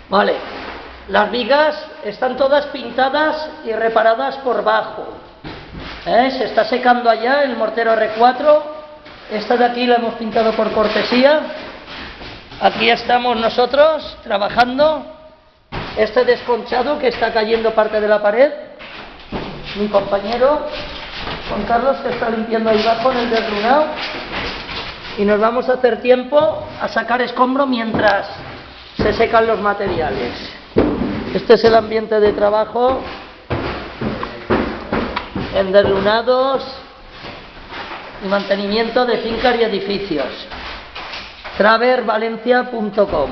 Vale, las vigas están todas pintadas y reparadas por bajo. Se está secando allá el mortero R4. Esta de aquí la hemos pintado por cortesía. Aquí estamos nosotros trabajando. Este desconchado que está cayendo parte de la pared. Mi compañero Juan Carlos que está limpiando ahí abajo en el desrunado. Y nos vamos a hacer tiempo a sacar escombro mientras se secan los materiales. Este es el ambiente de trabajo en derrunados y mantenimiento de fincas y edificios. travervalencia.com